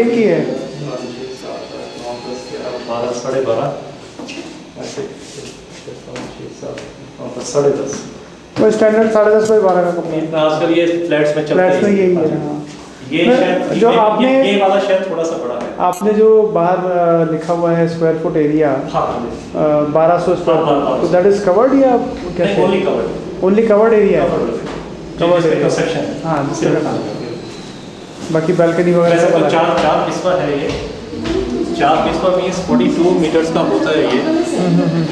एक ही है 12 साढ़े 12 ऐसे 10:30 वो स्टैंडर्ड 10:30 बाई 12 का कमरा है। आजकल ये फ्लैट्स में चलता फ्लैट्स में है। यही है। हाँ ये शायद जो आपने ये वाला शायद थोड़ा सा बड़ा है। आपने जो बाहर लिखा हुआ है स्क्वायर फुट एरिया हाँ 1200 स्क्वायर फुट, तो दैट इज कवर्ड या कैसे? Only covered, only covered area है। Covered area construction. हाँ बाकी बालकनी वगैरह वैसे सब तो अलग है। 4 बिस्वा है ये। 4 बिस्वा मीन्स 42 मीटर्स का होता है ये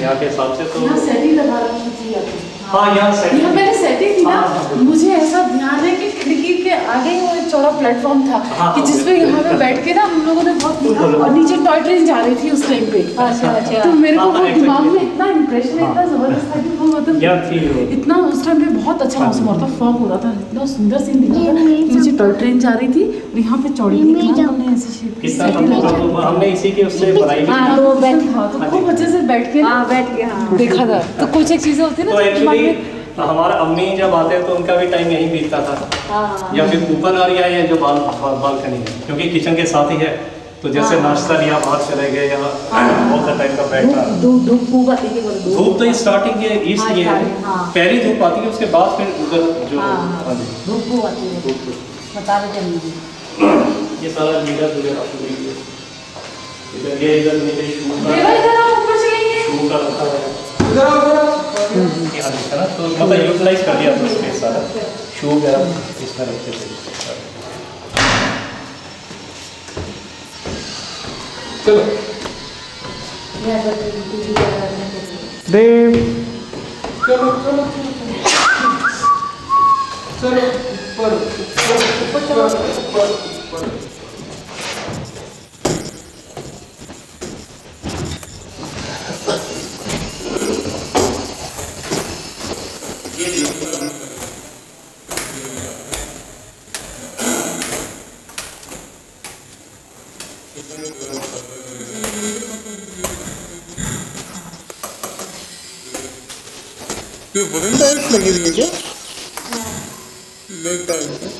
यहाँ के हिसाब से। तो यहाँ सेटिंग लगा रखी थी आपने। हाँ यहाँ सेटिंग, यहाँ मैंने सेटिंग थी ना, हाँ, मुझे ऐसा ध्यान है कि खिड़की के आगे वो एक चौड़ा प्लेटफॉर्म था हाँ, कि जिसपे यहाँ पे बैठ के ना हम लोगों ने बहुत, और नीचे टॉय ट्रेन जा रही थी उस टाइम पे। अच्छा तो मेरे को हाँ, वो exactly. दिमाग में इतना इम्प्रेशन इतना जबरदस्त था कि वो मतलब यहाँ थी वो। इतना उस टाइम पे बहुत अच्छा मौसम हो रहा था, फॉग हो रहा था, इतना सुंदर सीन दिख रहा था। नीचे टॉय ट्रेन जा रही थी और यहाँ पे चौड़ी हमने ऐसे शेप की कितना setting लगाई। हमने इसी के उससे बनाई भी हाँ वो बैठ हाँ तो खूब अच्छे से बैठ के हाँ बैठ के हाँ देखा था। तो कुछ एक चीजें होती है तो ना जो दिमाग एक्चुअली में। हमारा अम्मी जब आते हैं तो उनका भी टाइम यहीं बीतता था, हाँ या फिर ऊपर आ रही है जो बालकनी है क्योंकि किचन के साथ ही है। तो जैसे नाश्ता लिया बाहर चले गए या बहुत सा टाइम का बैठना। धूप आती थी बोलो धूप तो स्टार्टिंग ये ईस्ट ये है, हाँ। पहली धूप आती है उसके बाद फिर उधर जो हाँ हाँ जी, धूप आती है धूप। बता रहे थे ये सारा लीडर वगैरह आपको देखिए इधर ये इधर नीचे शू देवा इधर आप ऊपर चलेंगे। का रखा है यहाँ देखा ना, तो मतलब यूटिलाइज कर दिया था स्पेस सारा। शू वगैरह इसमें रखते थे। चलो देव चलो चलो चलो ऊपर ऊपर ये वुडन टाइल्स लगी हुई है क्या? ब्लैक टाइल्स है।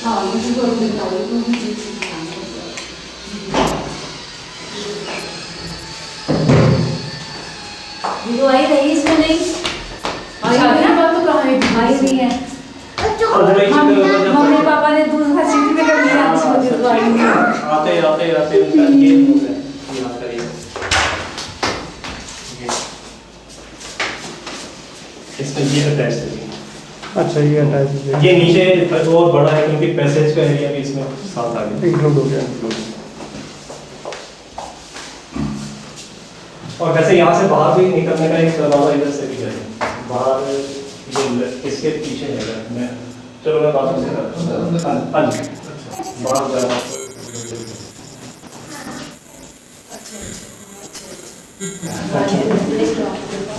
हाँ मुझे को दिखाओ तो मुझे वो आई रही इसमें नहीं शादी की बात तो कहाँ है? आई नहीं है मम्मी पापा ने दूध का सीटी में कर दिया इसको तो आई नहीं आते आते आते उनका ये हो गया यहाँ करिए इसमें ये अटैच है। अच्छा ये अटैच ये नीचे और बड़ा है क्योंकि पैसेज का एरिया भी इसमें साथ आ गया इंक्लूड हो गया। और वैसे यहाँ से बाहर भी निकलने का एक दरवाजा इधर से भी है बाहर, ये इसके पीछे है घर में। चलो मैं बाथरूम से करता हूँ। हाँ जी बाहर जा रहा हूँ।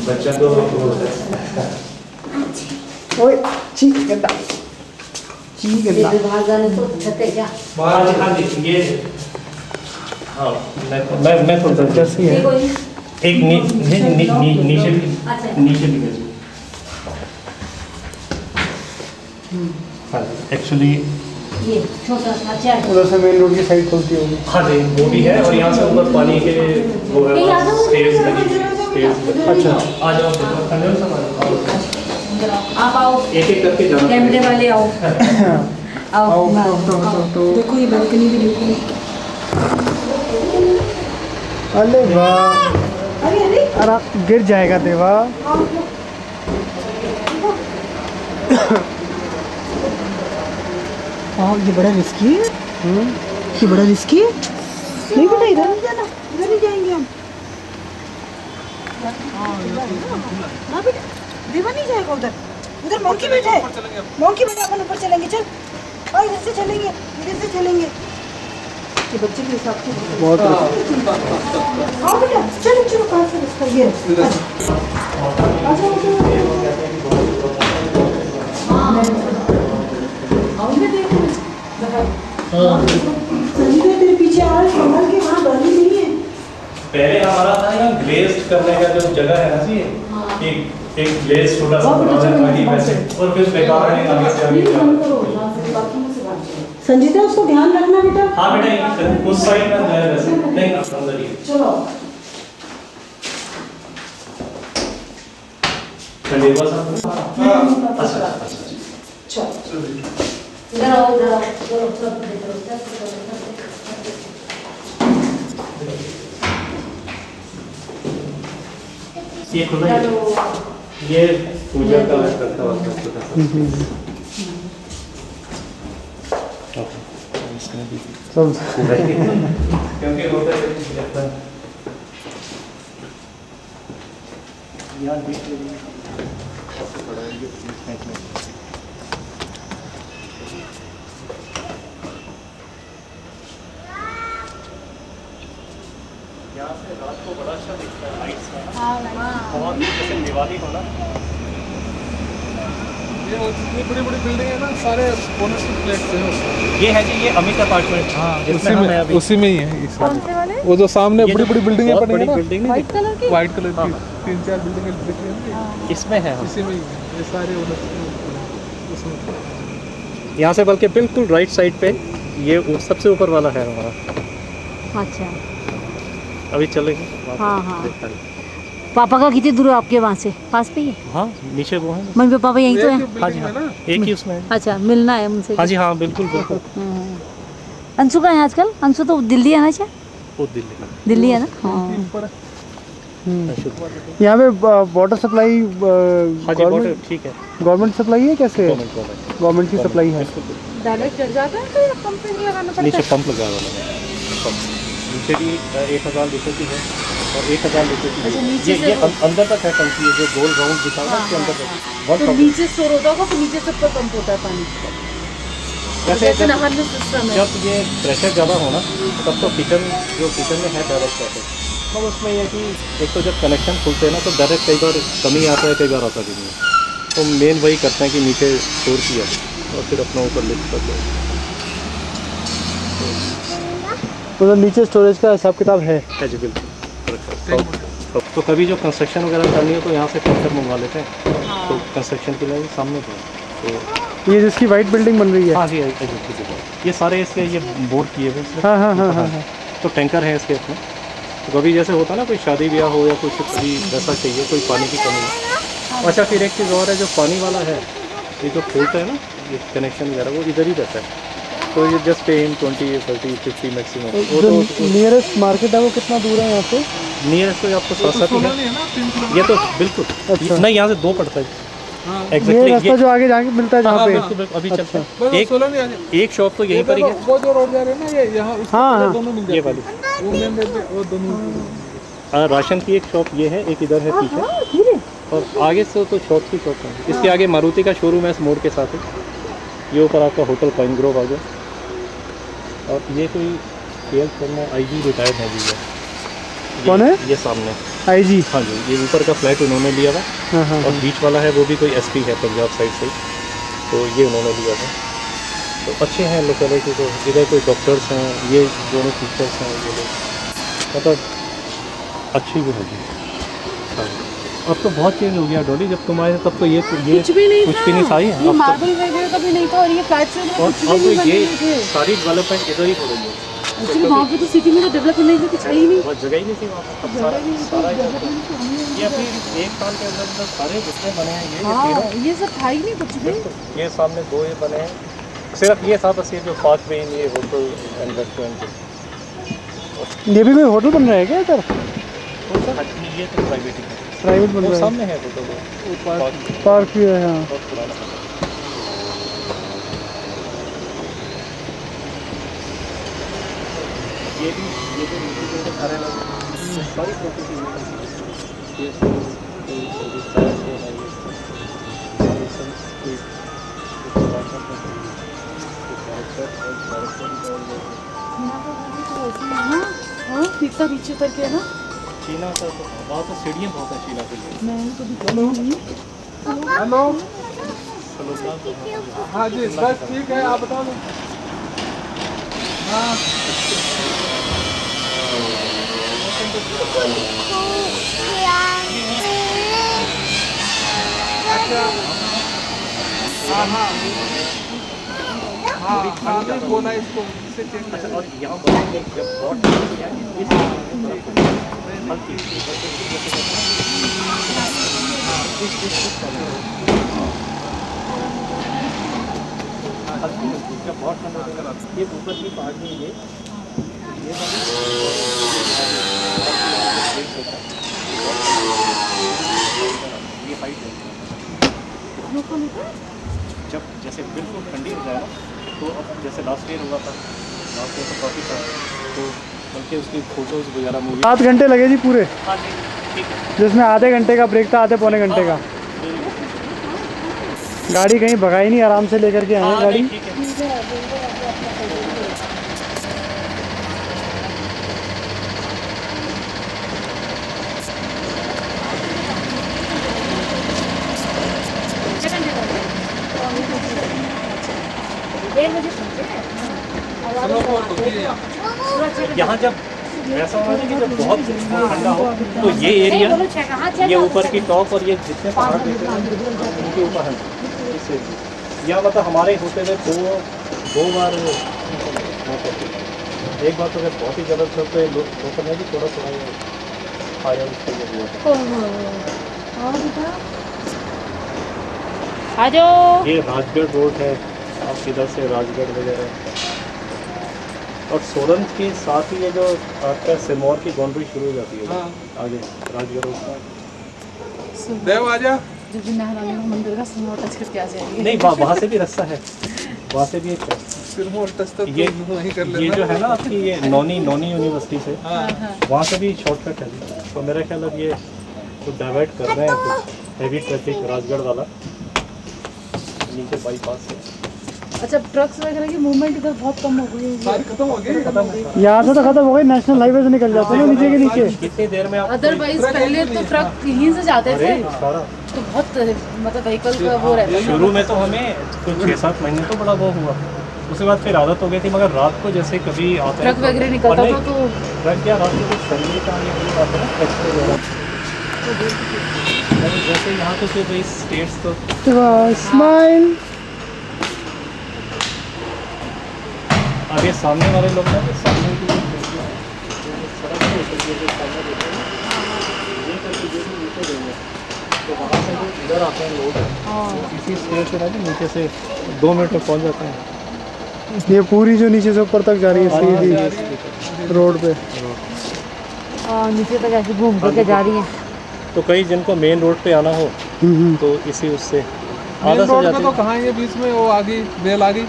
बच्चा तो ओए ची गंदा ची गंदा। बाहर जाने तो छते क्या हाँ जी हाँ जी ये हाँ मैं थोड़ा सा जैसे है देखो ये एक नीचे भी अच्छा। नीचे भी है। हाँ एक्चुअली ये छोटा सा चेयर उधर से मेन रोड की साइड खुलती होगी। हाँ जी वो भी है और यहाँ से ऊपर पानी के वो है स्टेयर्स लगी स्टेयर्स। अच्छा आ जाओ देखो सामान आप आओ एक एक करके जाना कैमरे वाले आओ आओ तो देखो ये बालकनी भी देखो। अरे वाह अरे गिर जाएगा देवा। ये बड़ा रिस्की है। ये बड़ा रिस्की है। नहीं बेटा इधर नहीं जाना, इधर नहीं जाएंगे हम। हाँ बेटा देवा नहीं जाएगा उधर, उधर मोंकी बैठा है। मोंकी बैठा, अपन ऊपर चलेंगे। चल और इधर से चलेंगे, इधर से चलेंगे। ये बच्चे के हिसाब से बहुत हाँ बेटा चलो चलो कहाँ से रास्ता ये संजय तेरे पीछे आ रहा है के वहाँ डाली नहीं है। पहले हमारा था यहाँ ग्लेज्ड करने का जो जगह है ना जी, एक एक ग्लेज छोटा सा वाह, बना बेटा, है चलो, ताकि यहाँ वैसे से। और फिर बेकार नहीं आगे से आगे ये जाए। बंद करो, यहाँ से बाथरूम से बाहर चलो। संजीता उसको ध्यान रखना बेटा। हाँ बेटा ये उस साइड में है वैसे नहीं अंदर ही चलो खंडेवा साहब अच्छा अच्छा चलो इधर आओ, इधर आओ, चलो, चलो, चलो, चलो, चलो। ये खुला ही ये पूजा का करता हुआ छोटा सा सब क्योंकि होता है जब यार देख लीजिए यहाँ से रात को बड़ा अच्छा दिखता है लाइट्स का बहुत जैसे दिवाली हो ना ये जितनी बड़ी बड़ी बिल्डिंग है ना सारे ओनरशिप फ्लैट से ये है जी ये अमित अपार्टमेंट हाँ उसी में ही है ये सारे। वो जो सामने बड़ी बड़ी बिल्डिंगें बहुत बनी बड़ी है ना बिल्डिंग है व्हाइट कलर की व्हाइट कलर की 3-4 बिल्डिंगें दिख रही हैं इसमें है इसी में ही है ये सारे ओनरशिप उसमें। यहाँ से बल्कि बिल्कुल राइट साइड पे ये सबसे ऊपर वाला है हमारा अच्छा अभी चलेंगे हाँ, हाँ। पापा का कितनी दूर है आपके वहाँ से? पास पे ही है? हाँ नीचे वो है मम्मी पापा यहीं तो एक है? ही हाँ जी बिल्डिंग हाँ में ना एक ही उसमें है अच्छा, मिलना है उनसे। हाँ जी हाँ बिल्कुल बिल्कुल अंशु कहाँ है आजकल? अंशु तो दिल्ली है ना शायद? वो दिल्ली दिल्ली है ना? हाँ। ऊपर है। यहाँ पे वाटर सप्लाई हाँ जी वाटर ठीक है गवर्नमेंट सप्लाई है कैसे है? गवर्नमेंट गवर्नमेंट की सप्लाई है। डायरेक्ट चढ़ जाता है तो पंप पे लगाना पड़ता नीचे है? पंप लगा वाला है पंप नीचे भी 1000 लीटर की है और 1000 लीटर की अच्छा, है। नीचे ये से अंदर तक है टंकी ये जो गोल राउंड दिखा रहा है इसके अंदर तक तो नीचे स्टोर होता होगा फिर नीचे सब पर पंप होता है पानी जैसे नहर में सिस्टम है जब ये प्रेशर ज़्यादा होना तब तो किचन में है डायरेक्ट वाटर तो उसमें यह कि एक तो जब कनेक्शन खुलते हैं ना तो डायरेक्ट कई बार कमी आता है कई बार आता भी नहीं है तो मेन वही करते हैं कि नीचे स्टोर किया और फिर अपना ऊपर लिफ्ट करते हैं मतलब नीचे स्टोरेज का हिसाब किताब है। जी बिल्कुल तो कभी जो कंस्ट्रक्शन वगैरह करनी हो तो यहाँ से टैंकर मंगवा लेते हैं तो कंस्ट्रक्शन के लिए सामने तो ये जिसकी वाइट बिल्डिंग बन रही है। हाँ जी ये सारे इसके ये बोर किए हुए इसमें। हाँ हाँ हाँ हाँ हाँ। तो टैंकर है इसके इसमें तो कभी जैसे होता है ना कोई शादी ब्याह हो या कुछ कभी वैसा चाहिए कोई पानी की कमी हो। अच्छा फिर एक चीज़ और है जो पानी वाला है ये जो खोलता है ना ये कनेक्शन वगैरह वो इधर ही रहता है तो ये जस्ट पे इन 20, 30, 50 मैक्सिमम वो जो तो नियरेस्ट मार्केट है वो कितना दूर है यहाँ से? नियरेस्ट तो आपको साथ साथ ही सोलह है नहीं है ना 3 किलोमीटर। ये तो बिल्कुल अच्छा। नहीं यहाँ से 2 पड़ता है हाँ ये एग्जैक्टली रास्ता जो आगे जाके मिलता है जहाँ हाँ, पे। हाँ। बिल्कुल बिल्कुल अभी चलते हैं बस एक 16 नहीं आ जाए। एक शॉप तो यहीं पर ही है वो जो रोड जा रहे हैं ना ये यहाँ उस हाँ, हाँ। दोनों मिल ये जाते वाली हैं। वो मेन रोड पे वो दोनों राशन की एक शॉप ये है एक इधर है पीछे और आगे से तो शॉप की शॉप है इसके आगे मारुति का शोरूम है इस मोड़ के साथ ही ये ऊपर आपका होटल पाइन ग्रोव आ गया और ये कोई केएल शर्मा आईजी रिटायर्ड है जी कौन है? ये सामने आईजी। हाँ जी ये ऊपर का फ्लैट उन्होंने लिया था हाँ हाँ और बीच वाला है वो भी कोई एसपी है पंजाब साइड से तो ये उन्होंने लिया था तो अच्छे हैं लोकेलिटी तो इधर कोई डॉक्टर्स हैं ये दोनों टीचर्स हैं ये लोग मतलब अच्छी भी होगी हाँ अब तो बहुत चेंज हो गया डॉली जब तुम आए तब तो ये कुछ भी नहीं कुछ भी नहीं था ये अब तो मार्बल वगैरह का भी नहीं था और ये फ्लैट से और कुछ भी अब नहीं तो बने ये हुए थे सारी डेवलपमेंट इधर ही हो रही है एक्चुअली वहाँ पे तो सिटी में तो डेवलप होने की कुछ है ही नहीं बहुत जगह ही नहीं थी वहाँ पर अब सारा ये अभी 1 साल के अंदर अंदर सारे जितने बने हैं ये हाँ तीनों ये सब था ही नहीं कुछ भी ये सामने 2 ये बने हैं सिर्फ ये था बस ये जो पार्क वे ये होटल एंड रेस्टोरेंट ये भी कोई होटल बन रहा है क्या इधर? ये तो प्राइवेट है प्राइवेट बन वो रहा है। सामने है होटल पार्क भी है हाँ। बहुत पुराना ये भी नीचे जो सारे लोग सारी प्रॉपर्टी ये हाँ कितना नीचे तक है ना चीना का तो वहाँ तो सीढ़ियाँ बहुत हैं चीना के लिए मैं तो दिखा हेलो चलो हाँ जी बस ठीक है आप बता दो हाँ हाँ हाँ हाँ नहीं बोला इसको इससे चेक कर। और यहाँ पर जब बहुत जब बहुत ठंडा होगा ये ऊपर की पार्ट में ये हाइट है। जब जैसे बिल्कुल ठंडी हो जाए तो अब जैसे लास्ट ईयर हुआ था, लास्ट ईयर तो काफ़ी था, तो बल्कि उसकी फ़ोटोज़ वगैरह मूवी। 7 घंटे लगे जी पूरे, हाँ जी ठीक है। जिसमें आधे घंटे का ब्रेक था, आधे पौने घंटे का। गाड़ी कहीं भगाई नहीं, आराम से लेकर के आए हैं गाड़ी। ठीक है। यहाँ जब ऐसा होगा ना कि जब बहुत ठंडा हो तो ये एरिया, ये ऊपर की टॉप और ये जितने पहाड़ दिखते हैं उनके ऊपर है इससे। यहाँ मतलब हमारे होते हुए दो बार एक बार तो जब बहुत ही ज़्यादा था तो लोग में भी थोड़ा आया उसके लिए हुआ था। आ जाओ। ये राजगढ़ रोड है, आप इधर से राजगढ़ वगैरह, और सोलन के साथ ही ये जो आपका सिरमौर की बाउंड्री शुरू हो जाती है। हाँ। आगे राजगढ़ रोड। देव आजा। जब भी नारायण मंदिर का सिरमौर टच करके आ जाएंगे। नहीं वहाँ से भी रास्ता है, वहाँ से भी एक है। सिरमौर टच तो ये वहीं कर लेना। ये जो है ना आपकी ये नौनी यूनिवर्सिटी से हाँ वहाँ से भी शॉर्टकट है। तो मेरा ख्याल अब ये तो डाइवर्ट कर रहे हैं कुछ हैवी ट्रैफिक राजगढ़ वाला नीचे बाईपास से। अच्छा, ट्रक्स वगैरह की मूवमेंट इधर बहुत कम हो गई है। सारी खत्म हो गई। यहाँ से तो खत्म हो गई, नेशनल हाईवे से निकल जाते हैं ना नीचे के नीचे। कितनी देर में आप अदरवाइज पहले तो ट्रक यहीं से जाते थे, सारा तो बहुत मतलब व्हीकल का वो रहता था। शुरू में तो हमें कुछ 6-7 महीने तो बड़ा वो हुआ, उसके बाद फिर आदत हो गई थी। मगर रात को जैसे कभी आता है ट्रक वगैरह निकलता था तो ट्रक या रात को कुछ फैमिली का ये कोई बात है ना ट्रक वगैरह। जैसे यहाँ तो फिर भाई स्टेट्स तो स्माइल। अब ये सामने वाले लोग ना सामने की सड़क है सामने देते हैं ये करके जो भी नीचे देंगे तो वहाँ से जो इधर आते हैं लोग इसी स्टेज से ना नीचे से 2 मिनट में पहुँच जाते हैं। ये पूरी जो नीचे से ऊपर तक जा रही है सीधी रोड पे, नीचे तक ऐसे घूम करके जा रही है। तो कई जिनको मेन रोड पे आना हो तो इसी उससे मेन आधा से रोड पे जाते तो हैं। कहाँ ये बीच में वो आ गई बेल आ गई।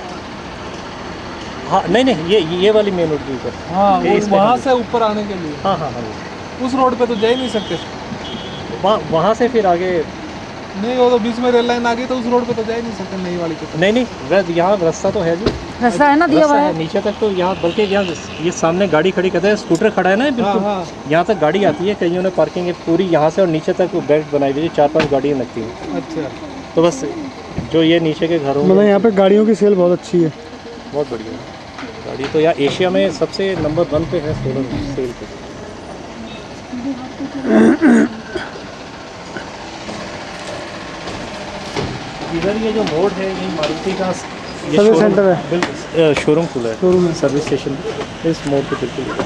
हाँ नहीं ये वाली मेन रोड के ऊपर। हाँ ये इस पे वहाँ है। से ऊपर आने के लिए हाँ उस रोड पे तो जा ही नहीं सकते। वहाँ से फिर आगे नहीं वो तो बीच में रेल लाइन आ गई तो उस रोड पे तो जा ही नहीं सकते नई वाली पे तो। नहीं यहाँ रास्ता तो है जी, रास्ता है ना दिया रास्ता हुआ है है। नीचे तक। तो यहाँ बल्कि यहाँ ये सामने गाड़ी खड़ी करते हैं, स्कूटर खड़ा है ना बिल्कुल हाँ। यहाँ तक गाड़ी आती है। कईयों ने पार्किंग है पूरी यहाँ से और नीचे तक बेल्ट बनाई हुई है, 4-5 गाड़ियाँ लगती हैं। अच्छा तो बस जो ये नीचे के घरों मतलब में यहाँ पे गाड़ियों की सेल बहुत अच्छी है। बहुत बढ़िया है गाड़ी। तो यहाँ एशिया में सबसे नंबर 1 पे है सोलन सेल पे। इधर ये जो मोड़ है ये मारुति का ये सर्विस showroom- सेंटर है। बिल्कुल शोरूम खुला है, शोरूम है। सर्विस स्टेशन इस मोड़ पे बिल्कुल।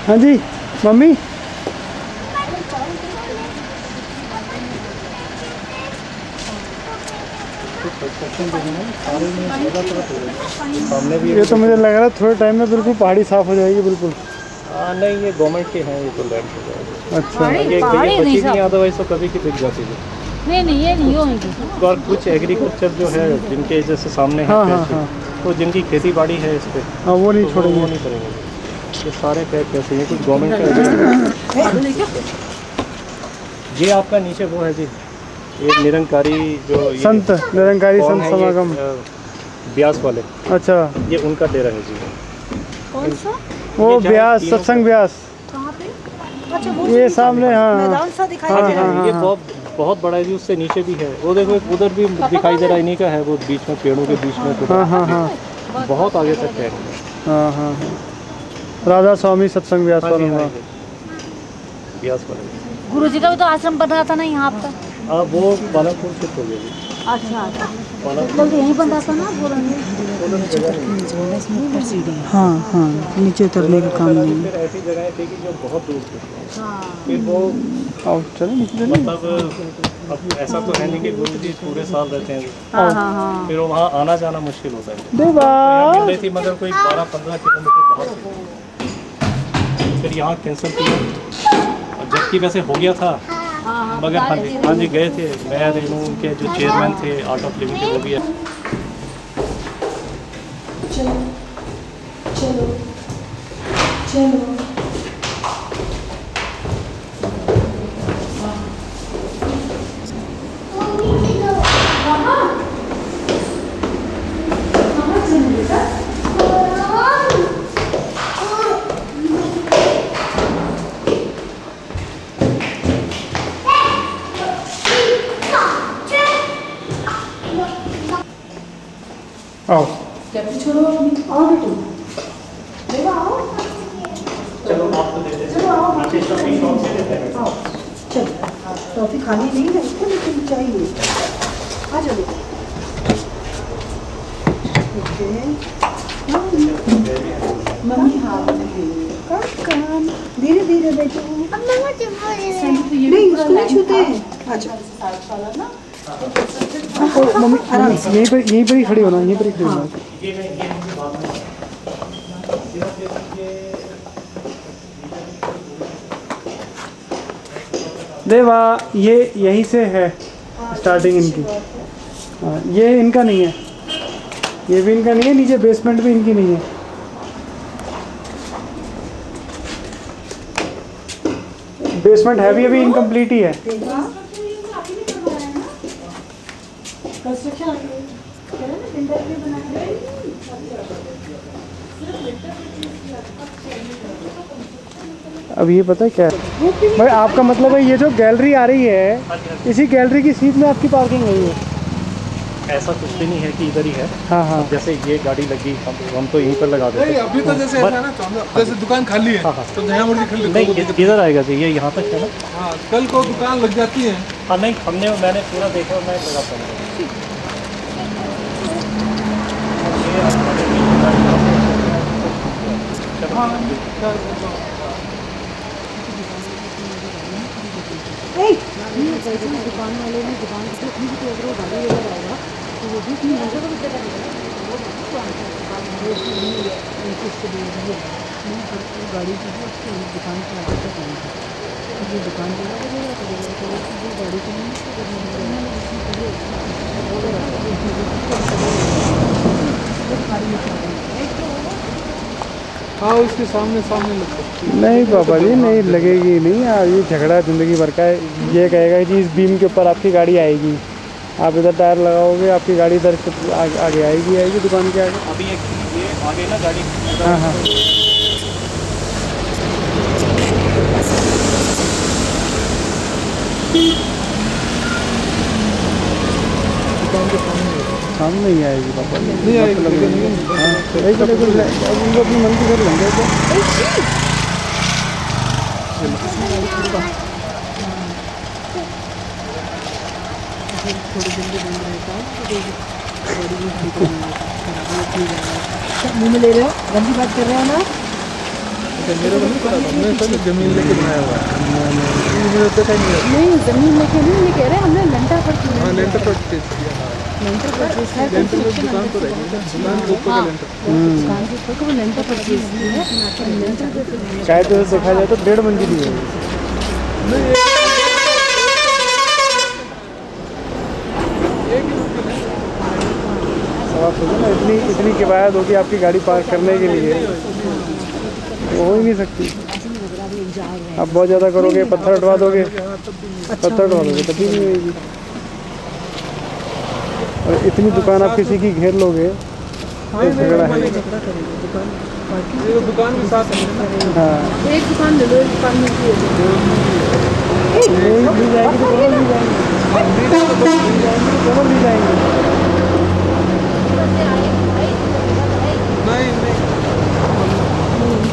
हाँ जी मम्मी, सामने भी ये तो मुझे लग रहा है थोड़े टाइम में बिल्कुल पहाड़ी साफ हो जाएगी बिल्कुल। नहीं ये गवर्नमेंट के हैं, ये तो लैंड हो जाएगा। अच्छा ये पहाड़ी ये नहीं बची साहब। नहीं, अदरवाइज तो कभी की बिक जाती है। नहीं ये नहीं होगी। और कुछ एग्रीकल्चर जो है जिनके जैसे सामने है हाँ, हाँ, पैसे, हाँ। तो जिनकी खेती बाड़ी है इस पे हाँ वो नहीं तो वो छोड़ेंगे। नहीं करेंगे। ये सारे पैसे ये कुछ गवर्नमेंट का। ये आपका नीचे वो है जी, ये निरंकारी जो ये संत निरंकारी कौन संत है ये, समागम। ब्यास वाले, अच्छा ये उनका डेरा है जी। कौन सा? वो ये जहाँ ब्यास, तीनों- सत्संग ब्यास, कहाँ पे? अच्छा वो ये जो सामने। हाँ मैदान सा दिखाई हाँ दे जी रहा हाँ है। जी, ये बहुत बड़ा है जी। उससे नीचे भी है वो, देखो उधर भी दिखाई दे रहा है, इन्हीं का है वो बीच में पेड़ों के बीच में। हाँ हाँ हाँ। बहुत आगे तक है। हाँ हाँ हाँ। राधा स्वामी सत्संग व्यास हाँ जी, वाला। हाँ जी। व्यास वाला। गुरुजी का भी तो आश्रम बन रहा था ना यहाँ पर। हाँ वो पालमपुर शिफ्ट हो गया जी। अच्छा मतलब यहीं बन रहा था ना बोलेंगे। हाँ हाँ, नीचे उतरने का काम नहीं है। फिर ऐसी जगह थी कि जो बहुत दूर थी, हाँ फिर वो आओ चलो नीचे चलो। मतलब अब ऐसा तो है नहीं कि गुरु जी पूरे साल रहते हैं, हाँ हाँ हाँ। फिर वहाँ आना जाना मुश्किल होता है। देवा यहाँ मिल रही थी मगर कोई 12-15 किलोमीटर बाहर थी। फिर यहाँ कैंसिल किया और जबकि वैसे हो गया था, मगर हाँ जी गए थे। मैं रेनू उनके जो चेयरमैन थे आर्ट ऑफ लिविंग के, वो भी है। चलो चलो चलो। आओ। कैप्टन छोड़ो अपनी। आओ बेटू, देखो आओ। चलो आप तो देते चलो आओ, हैं। आओ चलो। टॉफी खानी नहीं है इसको, लेकिन चाहिए। आ जाओ बेटा। ओके मम्मी, हाँ काम धीरे धीरे बेटू। नहीं उसको नहीं छूते हैं। आ जाओ मम्मी आराम से। यहीं पर ही खड़ी होना, यहीं पर ही खड़ी होना। देवा ये यहीं से है स्टार्टिंग इनकी। हाँ ये इनका नहीं है, ये भी इनका नहीं है, नीचे बेसमेंट भी इनकी नहीं है। बेसमेंट है भी अभी इनकम्प्लीट ही है। कंस्ट्रक्शन अब ये पता है क्या है भाई, आपका मतलब है ये जो गैलरी आ रही है, इसी गैलरी की सीट में आपकी पार्किंग हुई है? ऐसा कुछ भी नहीं है कि इधर ही है। हाँ हाँ। जैसे ये गाड़ी लगी हम तो यहीं पर लगा देते नहीं हैं। अभी तो जैसे ऐसा है ना, तो हम जैसे दुकान खाली है हाँ, हाँ। तो जहाँ मर्जी खरीद लो। नहीं इधर आएगा जी, ये यहाँ तक है ना। हाँ कल को दुकान लग जाती है। हाँ नहीं मैंने पूरा देखा और मैं लगाता हूँ। दुकान वाले ने दुकान की तो अपनी भी तो गाड़ी लेकर आएगा तो वो भी 3,000 का रुपये का देगा। गाड़ी जो है उसकी दुकान के आगे तक नहीं है। ये दुकान तो गाड़ी की हाँ उसके सामने सामने लग सकती है। नहीं बाबा जी नहीं लगेगी नहीं यार, ये झगड़ा ज़िंदगी भर का है। ये कहेगा कि इस बीम के ऊपर आपकी गाड़ी आएगी, आप इधर टायर लगाओगे आपकी गाड़ी इधर से आगे आएगी दुकान के आगे। अभी ये आगे ना गाड़ी। हाँ हाँ दुकान के सामने सामने ही आएगी पापा। नहीं आएगी लेकिन हाँ उनको अपनी मन की घर लग गया। मुंह में ले रहे हो, गंदी बात कर रहे हो ना। मेरे को नहीं पता था, मैं सब जमीन लेके बनाया हुआ है। मुझे पता ही नहीं है। नहीं जमीन लेके नहीं, ये कह रहे हैं हमने लेंटर पर किया। हाँ लेंटर पर टेस्ट किया। लेंटर परचेज है, लेंटर में दुकान तो रहेगी ना, दुकान के ऊपर का लेंटर। दुकान के ऊपर को लेंटर परचेज की है। लेंटर पे शायद देखा जाए तो 1.5 मंजिल ही है। अब आप सोचो ना, इतनी किफ़ायत होगी आपकी गाड़ी पार्क करने के लिए, तो हो ही नहीं सकती। आप बहुत ज़्यादा करोगे, पत्थर उठवा दोगे, तभी नहीं होगी। और इतनी दुकान आप किसी की घेर लोगे तो झगड़ा है। ये दुकान भी साथ है। हाँ एक दुकान ले लो, एक दुकान मिलती है। एक मिल जाएगी तो दोनों मिल जाएंगे, दोनों मिल जाएंगे। नहीं नहीं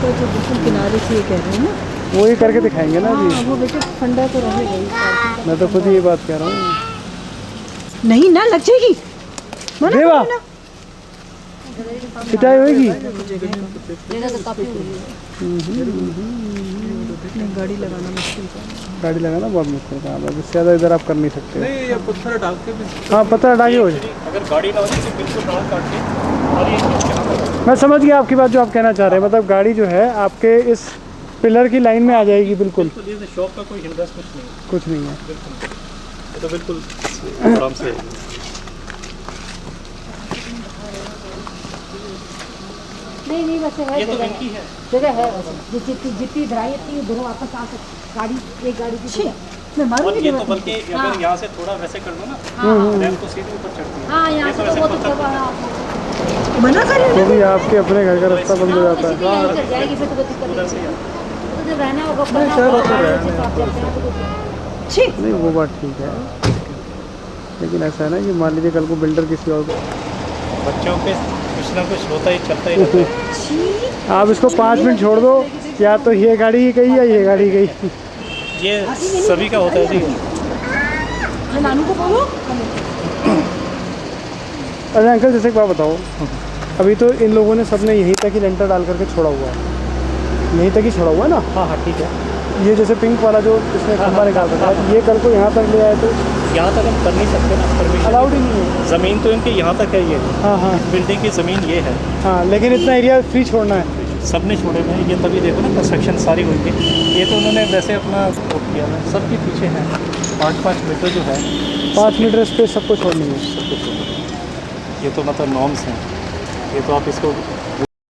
तो जो बिल्कुल किनारे से ये कह रहे हैं ना, वो ही करके दिखाएंगे ना हाँ, अभी। वो बेटे फंडा तो रहेगा ही पार्किंग मैं तो खुद ही ये बात कह रहा हूँ। नहीं ना लग जाएगी। मना देवा करो ना। पिटाई होगी। जगह तो काफ़ी हुई है। नहीं, गाड़ी लगाना मुश्किल था। गाड़ी लगाना बहुत मुश्किल काम है, इससे ज़्यादा इधर आप कर नहीं सकते। नहीं ये पत्थर डाल के भी हाँ पत्थर हटा के हो जाए। अगर गाड़ी ना होती तो बिल्कुल राह काट के और ये यहाँ पर मैं समझ गया आपकी बात जो आप कहना चाह रहे हैं, मतलब गाड़ी जो है आपके इस पिलर की लाइन में आ जाएगी बिल्कुल। तो ये शॉप का कोई हिंदस कुछ नहीं है, कुछ नहीं है। ये तो बिल्कुल आराम से नहीं वैसे है ये तो जगह इनकी है। जगह है वैसे जितनी जितनी इधर आई इतनी दोनों आपस आ सकते गाड़ी एक गाड़ी की जगह। मैं और मारूंगी ये तो नहीं। बल्कि अगर यहाँ से थोड़ा वैसे कर दो ना, रैम तो सीधे ऊपर चढ़ती है। हाँ यहाँ ये से तो तो वो तो ऐसे सब हाँ, मना कर रही हूँ वो भी आपके अपने घर का रास्ता बंद हो जाता है। यहीं चल जाएगी फिर तो कोई दिक्कत उधर से नहीं। यार तो जब रहना होगा पता शहरों होगा, में गाड़ी रहने से साफ हैं, चलते हैं तो कुछ- छी। नहीं वो बात ठीक है, लेकिन ऐसा है ना कि मान लीजिए कल को बिल्डर किसी और को, बच्चों पे कुछ ना कुछ होता ही चलता ही रहता है। आप इसको 5 मिनट छोड़ दो, या तो ये गाड़ी गई या ये गाड़ी गई। ये सभी का होता है जी। मैं नानू को बोलो। अरे अंकल जैसे एक बात बताओ, अभी तो इन लोगों ने सबने यहीं तक ही लेंटर डाल करके छोड़ा हुआ है, यहीं तक ही छोड़ा हुआ है ना। हाँ हाँ ठीक है। ये जैसे पिंक वाला जो इसने खंबा निकाल रखा है, ये कल को यहाँ तक ले आए तो यहाँ तक हम कर नहीं सकते ना, परमिशन अलाउड ही नहीं है। ज़मीन तो इनके यहाँ तक है, ये हाँ हाँ बिल्डिंग की ज़मीन ये है, हाँ, लेकिन इतना एरिया फ्री छोड़ना है। सब ने छोड़े हुए हैं। ये तभी देखो ना कंस्ट्रक्शन सारी हुई थी, ये तो उन्होंने वैसे अपना वो किया है। सबके पीछे है 5-5 मीटर जो है 5 मीटर स्पेस सबको छोड़नी है। सब कुछ। ये तो मतलब नॉर्म्स हैं, ये तो आप इसको